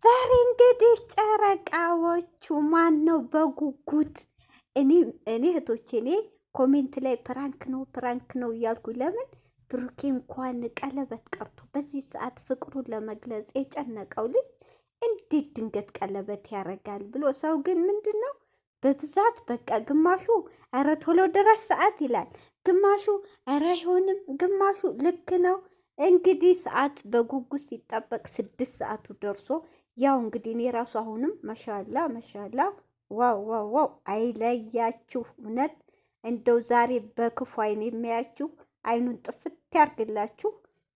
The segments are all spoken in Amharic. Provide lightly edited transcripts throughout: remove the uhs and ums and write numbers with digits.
ዛሬ እንግዲህ ጨረቃዎቹ ማን ነው በጉጉት እኔ እህቶቼ እኔ ኮሜንት ላይ ፕራንክ ነው እያልኩ ለምን ብሩኬ እንኳን ቀለበት ቀርቶ በዚህ ሰዓት ፍቅሩን ለመግለጽ የጨነቀው ልጅ እንዴት ድንገት ቀለበት ያደርጋል ብሎ ሰው ግን ምንድን ነው በብዛት በቃ ግማሹ ኧረ ቶሎ ድረስ ሰዓት ይላል፣ ግማሹ ኧረ አይሆንም፣ ግማሹ ልክ ነው። እንግዲህ ሰዓት በጉጉት ሲጠበቅ 6 ሰዓቱ ደርሶ ያው እንግዲህ እኔ ራሱ አሁንም መሻላ ዋው ዋው ዋው አይለያችሁ። እውነት እንደው ዛሬ በክፉ አይን የሚያያችሁ አይኑን ጥፍት ያርግላችሁ።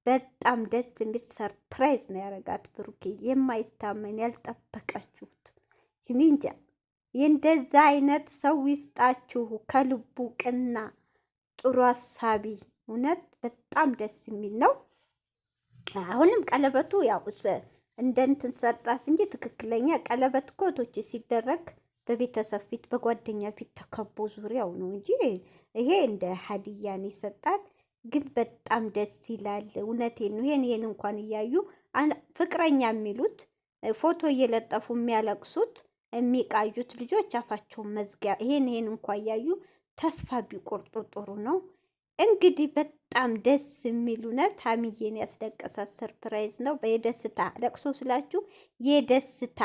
በጣም ደስ የሚል ሰርፕራይዝ ነው ያረጋት ብሩኬ፣ የማይታመን ያልጠበቃችሁት። እንጃ የእንደዛ አይነት ሰው ይስጣችሁ፣ ከልቡ ቅና ጥሩ አሳቢ። እውነት በጣም ደስ የሚል ነው። አሁንም ቀለበቱ ያው እንደ እንትን ሰጣት እንጂ ትክክለኛ ቀለበት ኮቶች ሲደረግ በቤተሰብ ፊት በጓደኛ ፊት ተከቦ ዙሪያው ነው እንጂ ይሄ እንደ ሀዲያን ይሰጣት። ግን በጣም ደስ ይላል። እውነቴን ነው። ይሄን እንኳን እያዩ ፍቅረኛ የሚሉት ፎቶ እየለጠፉ የሚያለቅሱት የሚቃዩት ልጆች አፋቸውን መዝጊያ ይሄን እንኳን እያዩ ተስፋ ቢቆርጡ ጥሩ ነው። እንግዲህ በጣም ደስ የሚል እውነት ሀሚዬን ያስለቀሳት ሰርፕራይዝ ነው። የደስታ ለቅሶ ስላችሁ የደስታ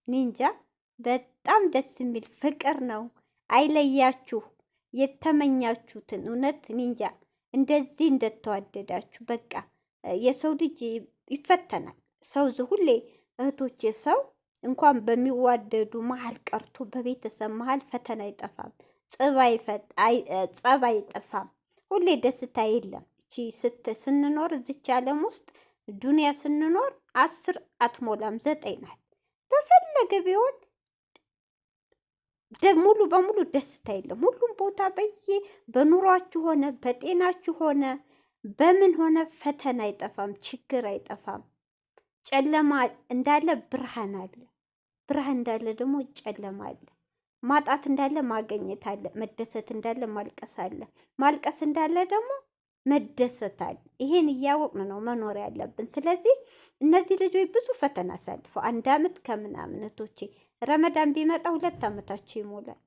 ኒንጃ በጣም ደስ የሚል ፍቅር ነው። አይለያችሁ። የተመኛችሁትን እውነት ኒንጃ እንደዚህ እንደተዋደዳችሁ በቃ የሰው ልጅ ይፈተናል። ሰው ሁሌ እህቶቼ ሰው እንኳን በሚዋደዱ መሀል ቀርቶ በቤተሰብ መሀል ፈተና አይጠፋም፣ ጸብ አይጠፋም። ሁሌ ደስታ የለም። እቺ ስንኖር እዚች ዓለም ውስጥ ዱንያ ስንኖር 10 አትሞላም 9 ናት። በፈለገ ቢሆን ሙሉ በሙሉ ደስታ የለም። ሁሉም ቦታ በኑሯችሁ ሆነ በጤናችሁ ሆነ በምን ሆነ ፈተና አይጠፋም፣ ችግር አይጠፋም። ጨለማ እንዳለ ብርሃን አለ፣ ብርሃን እንዳለ ደግሞ ጨለማ አለ። ማጣት እንዳለ ማገኘት አለ፣ መደሰት እንዳለ ማልቀስ አለ፣ ማልቀስ እንዳለ ደግሞ መደሰት አለ። ይሄን እያወቅን ነው መኖር ያለብን። ስለዚህ እነዚህ ልጆች ብዙ ፈተና አሳልፈው 1 ዓመት ከምናምን እህቶቼ፣ ረመዳን ቢመጣ 2 ዓመታቸው ይሞላል።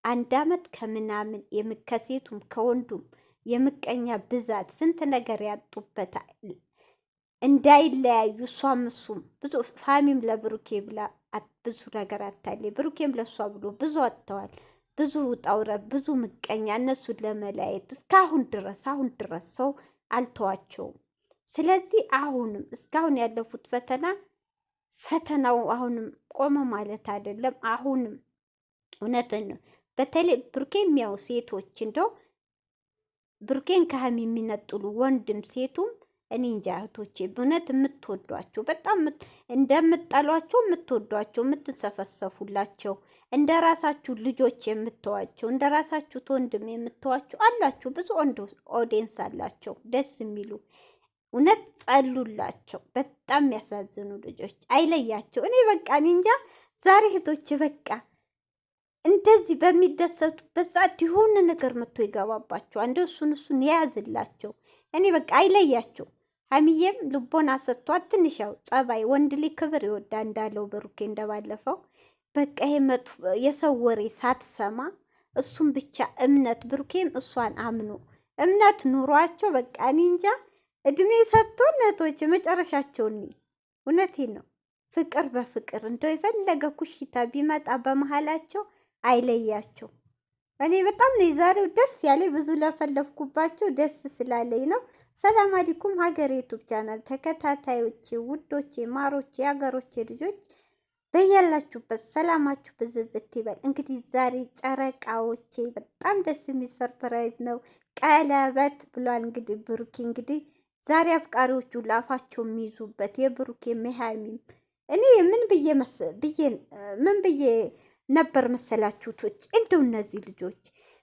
1 ዓመት ከምናምን ከሴቱም ከወንዱም የምቀኛ ብዛት ስንት ነገር ያጡበታል እንዳይለያዩ። እሱም ብዙ ፋሚም ለብሩኬ ብላ ብዙ ነገር አታለ፣ ብሩኬም ለእሷ ብሎ ብዙ አጥተዋል። ብዙ ውጣውረድ፣ ብዙ ምቀኛ እነሱን ለመለያየት እስካሁን ድረስ ሰው አልተዋቸውም። ስለዚህ አሁንም እስካሁን ያለፉት ፈተናው አሁንም ቆመ ማለት አይደለም። አሁንም እውነትን ነው። በተለይ ብሩኬን የሚያው ሴቶች እንደው ብሩኬን ከሀሚ የሚነጥሉ ወንድም ሴቱም እኔ እንጃ እህቶቼ፣ በእውነት የምትወዷቸው በጣም እንደምትጠሏቸው የምትወዷቸው የምትሰፈሰፉላቸው እንደ ራሳችሁ ልጆች የምትዋቸው እንደ ራሳችሁ ወንድም የምትዋቸው አላችሁ። ብዙ ኦዲየንስ አላቸው ደስ የሚሉ እውነት ጸሉላቸው። በጣም የሚያሳዝኑ ልጆች አይለያቸው። እኔ በቃ እኔ እንጃ ዛሬ እህቶቼ በቃ እንደዚህ በሚደሰቱበት ሰዓት የሆነ ነገር መጥቶ ይገባባቸው። አንደ እሱን የያዝላቸው። እኔ በቃ አይለያቸው። ሀሚዬም ልቦና ሰጥቷት ትንሽ ያው ጸባይ ወንድ ልጅ ክብር ይወዳ እንዳለው ብሩኬ እንደባለፈው በቃ ይሄ የሰው ወሬ ሳትሰማ እሱም ብቻ እምነት ብሩኬም እሷን አምኖ እምነት ኑሯቸው በቃ እኔ እንጃ እድሜ ሰጥቶ ነቶች መጨረሻቸውን እውነቴን ነው። ፍቅር በፍቅር እንደው የፈለገ ኩሽታ ቢመጣ በመሀላቸው አይለያቸው። እኔ በጣም ነው የዛሬው ደስ ያለኝ። ብዙ ለፈለፍኩባቸው ደስ ስላለኝ ነው። ሰላም አለይኩም ሀገሬ ዩቱብ ቻናል ተከታታዮቼ፣ ውዶቼ፣ ማሮቼ፣ የሀገሮቼ ልጆች በያላችሁበት ሰላማችሁ ብዝዝት ይበል። እንግዲህ ዛሬ ጨረቃዎቼ በጣም ደስ የሚል ሰርፕራይዝ ነው። ቀለበት ብሏል እንግዲህ ብሩኬ። እንግዲህ ዛሬ አፍቃሪዎቹ ላፋቸው የሚይዙበት የብሩኬ የሀይሚም እኔ ምን ብዬ ነበር መሰላችሁቶች? እንደው እነዚህ ልጆች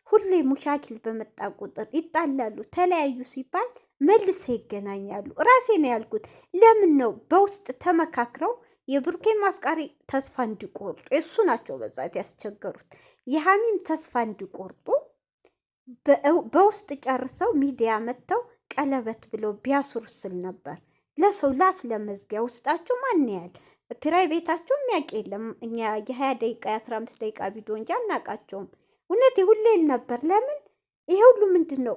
ሁሌ ሙሻኪል በመጣ ቁጥር ይጣላሉ። ተለያዩ ሲባል መልሰው ይገናኛሉ። ራሴ ነው ያልኩት። ለምን ነው በውስጥ ተመካክረው የብሩኬም አፍቃሪ ተስፋ እንዲቆርጡ እሱ ናቸው በዛት ያስቸገሩት። የሀሚም ተስፋ እንዲቆርጡ በውስጥ ጨርሰው ሚዲያ መጥተው ቀለበት ብለው ቢያስሩ ስል ነበር። ለሰው ላፍ ለመዝጊያ ውስጣችሁ ማን ያህል ፕራይቬታቸው የሚያውቅ የለም። እኛ የ20 ደቂቃ የ15 ደቂቃ ቪዲዮ እንጂ አናውቃቸውም። እውነት ሁሌ ይል ነበር። ለምን ይሄ ሁሉ ምንድን ነው?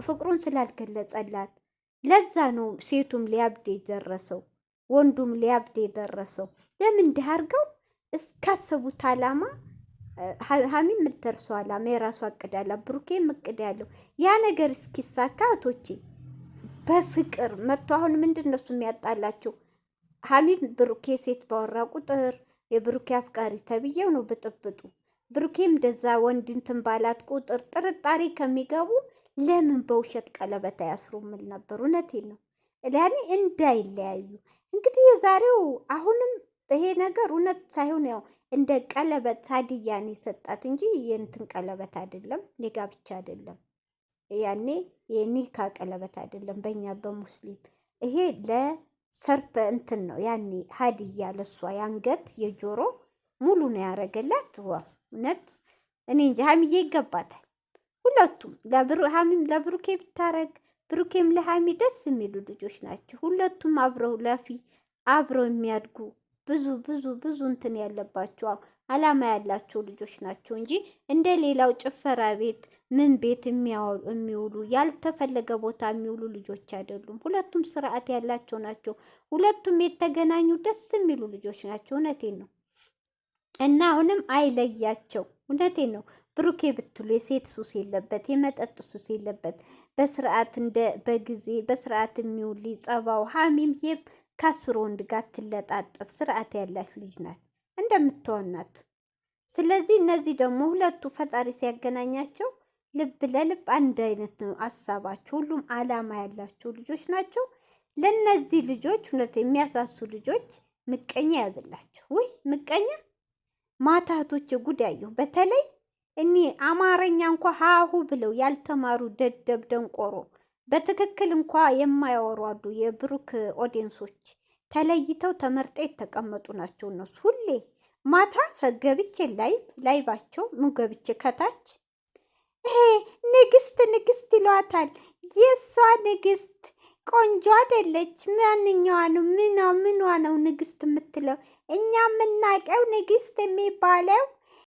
ፍቅሩን ስላልገለጸላት። ለዛ ነው ሴቱም ሊያብድ የደረሰው ወንዱም ሊያብድ የደረሰው። ለምን እንዲህ አድርገው እስካሰቡት አላማ ሀሚ የምትደርሰው አላማ የራሷ እቅድ አላት፣ ብሩኬም እቅድ ያለው ያ ነገር እስኪሳካ እህቶቼ በፍቅር መጥቶ አሁን ምንድን ነው እሱ የሚያጣላቸው? ሀሚም ብሩኬ ሴት ባወራ ቁጥር የብሩኬ አፍቃሪ ተብዬው ነው ብጥብጡ። ብሩኬም እንደዛ ወንድ እንትን ባላት ቁጥር ጥርጣሬ ከሚገቡ ለምን በውሸት ቀለበት አያስሩ ምል ነበር። እውነቴን ነው ያኔ እንዳይለያዩ። እንግዲህ የዛሬው አሁንም ይሄ ነገር እውነት ሳይሆን ያው እንደ ቀለበት ሀዲያን የሰጣት እንጂ የእንትን ቀለበት አይደለም፣ የጋብቻ አይደለም። ያኔ የኒካ ቀለበት አይደለም በእኛ በሙስሊም ይሄ ለሰርፕ እንትን ነው። ያኔ ሀዲያ ለሷ የአንገት የጆሮ ሙሉ ነው ያረገላት። ዋ እውነት እኔ እንጂ ሀሚዬ ይገባታል። ሁለቱም ሀሚም ለብሩኬ ብታረግ ብሩኬም ለሀሚ ደስ የሚሉ ልጆች ናቸው። ሁለቱም አብረው ለፊ አብረው የሚያድጉ ብዙ ብዙ ብዙ እንትን ያለባቸው አላማ ያላቸው ልጆች ናቸው እንጂ እንደ ሌላው ጭፈራ ቤት ምን ቤት የሚውሉ ያልተፈለገ ቦታ የሚውሉ ልጆች አይደሉም። ሁለቱም ስርዓት ያላቸው ናቸው። ሁለቱም የተገናኙ ደስ የሚሉ ልጆች ናቸው። እውነቴን ነው እና አሁንም አይለያቸው። እውነቴን ነው። ብሩኬ ብትሉ የሴት ሱስ የለበት፣ የመጠጥ ሱስ የለበት። በስርዓት እንደ በጊዜ በስርዓት የሚውል ጸባው። ሀሚም ከአስር ወንድ ጋር ትለጣጠፍ ስርዓት ያላች ልጅ ናት እንደምትሆናት። ስለዚህ እነዚህ ደግሞ ሁለቱ ፈጣሪ ሲያገናኛቸው ልብ ለልብ አንድ አይነት ነው ሀሳባቸው። ሁሉም አላማ ያላቸው ልጆች ናቸው። ለነዚህ ልጆች እውነት የሚያሳሱ ልጆች ምቀኛ ያዝላቸው። ውይ ምቀኛ ማታቶች ጉድ ያየሁ። በተለይ እኔ አማረኛ እንኳ ሀሁ ብለው ያልተማሩ ደደብ ደንቆሮ በትክክል እንኳ የማያወሩ አሉ። የብሩክ ኦዲየንሶች ተለይተው ተመርጠው የተቀመጡ ናቸው። እነሱ ሁሌ ማታ ገብቼ ላይባቸው ገብቼ ከታች ይሄ ንግስት ይለዋታል። የእሷ ንግስት ቆንጆ አይደለች። ማንኛዋ ነው ምኗ ነው ንግስት የምትለው? እኛ የምናውቀው ንግስት የሚባለው